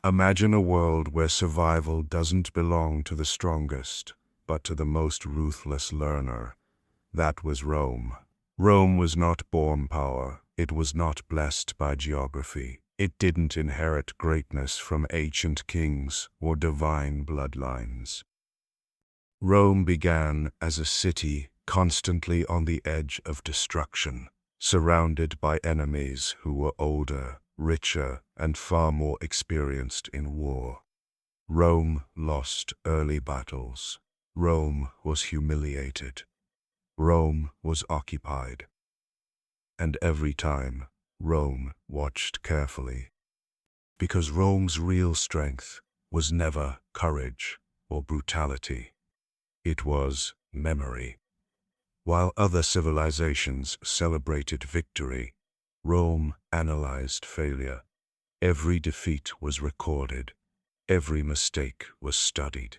Imagine a world where survival doesn't belong to the strongest, but to the most ruthless learner. That was Rome. Rome was not born power. It was not blessed by geography. It didn't inherit greatness from ancient kings or divine bloodlines. Rome began as a city constantly on the edge of destruction, surrounded by enemies who were older, richer, and far more experienced in war. Rome lost early battles. Rome was humiliated. Rome was occupied. And every time, Rome watched carefully. Because Rome's real strength was never courage or brutality. It was memory. While other civilizations celebrated victory, Rome analyzed failure. Every defeat was recorded. Every mistake was studied.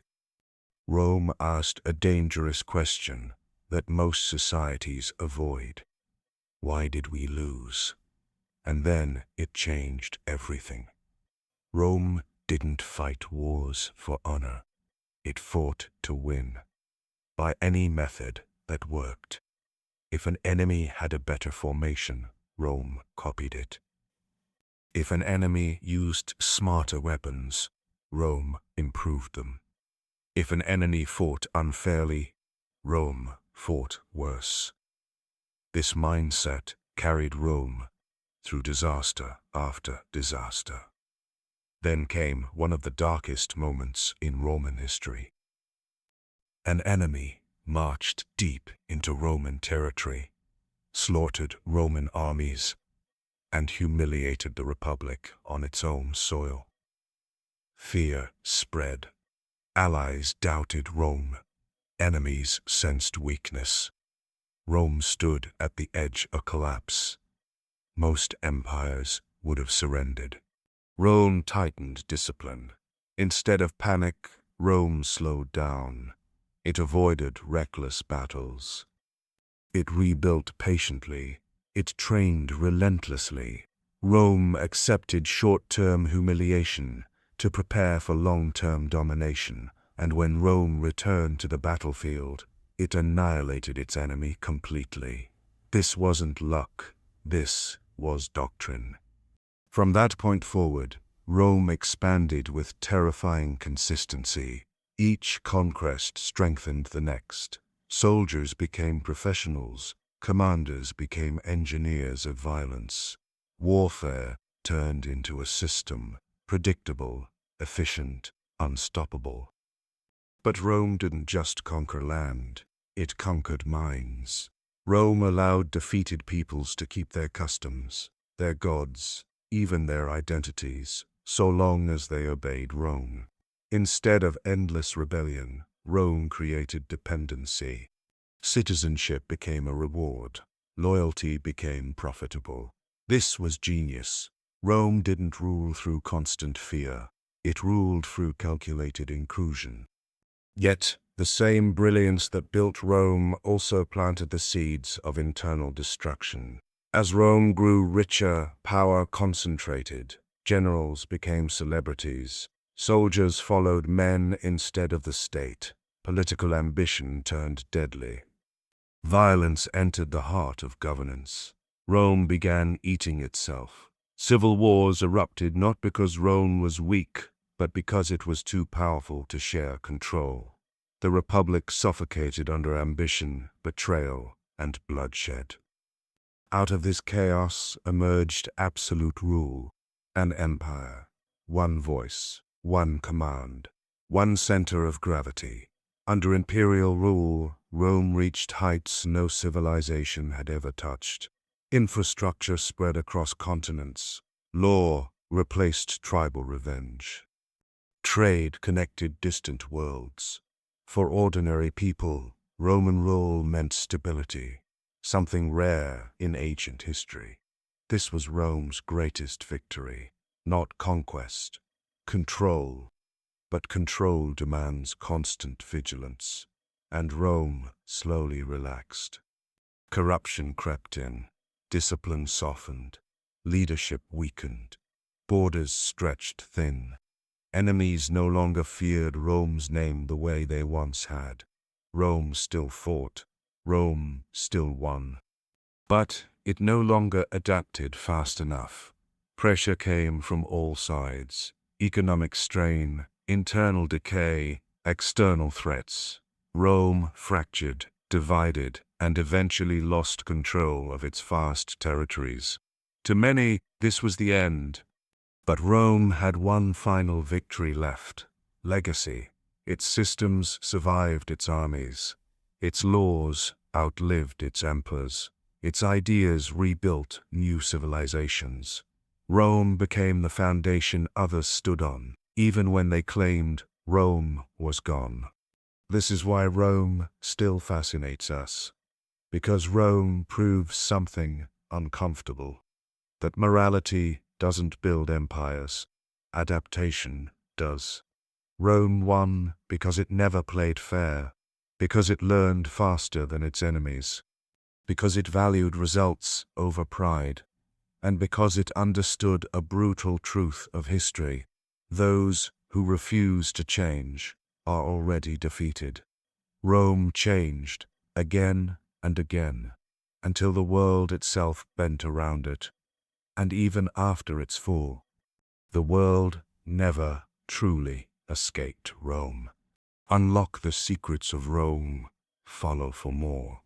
Rome asked a dangerous question that most societies avoid. Why did we lose? And then it changed everything. Rome didn't fight wars for honor. It fought to win. By any method that worked. If an enemy had a better formation, Rome copied it. If an enemy used smarter weapons, Rome improved them. If an enemy fought unfairly, Rome fought worse. This mindset carried Rome through disaster after disaster. Then came one of the darkest moments in Roman history. An enemy marched deep into Roman territory, slaughtered Roman armies, and humiliated the Republic on its own soil. Fear spread. Allies doubted Rome. Enemies sensed weakness. Rome stood at the edge of collapse. Most empires would have surrendered. Rome tightened discipline. Instead of panic, Rome slowed down. It avoided reckless battles. It rebuilt patiently. It trained relentlessly. Rome accepted short-term humiliation to prepare for long-term domination, and when Rome returned to the battlefield, it annihilated its enemy completely. This wasn't luck. This was doctrine. From that point forward, Rome expanded with terrifying consistency. Each conquest strengthened the next. Soldiers became professionals. Commanders became engineers of violence. Warfare turned into a system, predictable, efficient, unstoppable. But Rome didn't just conquer land. It conquered minds. Rome allowed defeated peoples to keep their customs, their gods, even their identities, so long as they obeyed Rome. Instead of endless rebellion, Rome created dependency. Citizenship became a reward. Loyalty became profitable. This was genius. Rome didn't rule through constant fear. It ruled through calculated inclusion. Yet, the same brilliance that built Rome also planted the seeds of internal destruction. As Rome grew richer, power concentrated. Generals became celebrities. Soldiers followed men instead of the state. Political ambition turned deadly. Violence entered the heart of governance. Rome began eating itself. Civil wars erupted not because Rome was weak, but because it was too powerful to share control. The Republic suffocated under ambition, betrayal, and bloodshed. Out of this chaos emerged absolute rule, an empire, one voice, one command, one center of gravity. Under imperial rule, Rome reached heights no civilization had ever touched. Infrastructure spread across continents. Law replaced tribal revenge. Trade connected distant worlds. For ordinary people, Roman rule meant stability, something rare in ancient history. This was Rome's greatest victory, not conquest, control. But control demands constant vigilance, and Rome slowly relaxed. Corruption crept in, discipline softened, leadership weakened, borders stretched thin. Enemies no longer feared Rome's name the way they once had. Rome still fought. Rome still won. But it no longer adapted fast enough. Pressure came from all sides: economic strain, internal decay, external threats. Rome fractured, divided, and eventually lost control of its vast territories. To many, this was the end. But Rome had one final victory left: legacy. Its systems survived its armies. Its laws outlived its emperors. Its ideas rebuilt new civilizations. Rome became the foundation others stood on, even when they claimed Rome was gone. This is why Rome still fascinates us, because Rome proves something uncomfortable: that morality doesn't build empires, adaptation does. Rome won because it never played fair, because it learned faster than its enemies, because it valued results over pride, and because it understood a brutal truth of history: those who refuse to change are already defeated. Rome changed again and again, until the world itself bent around it. And even after its fall, the world never truly escaped Rome. Unlock the secrets of Rome. Follow for more.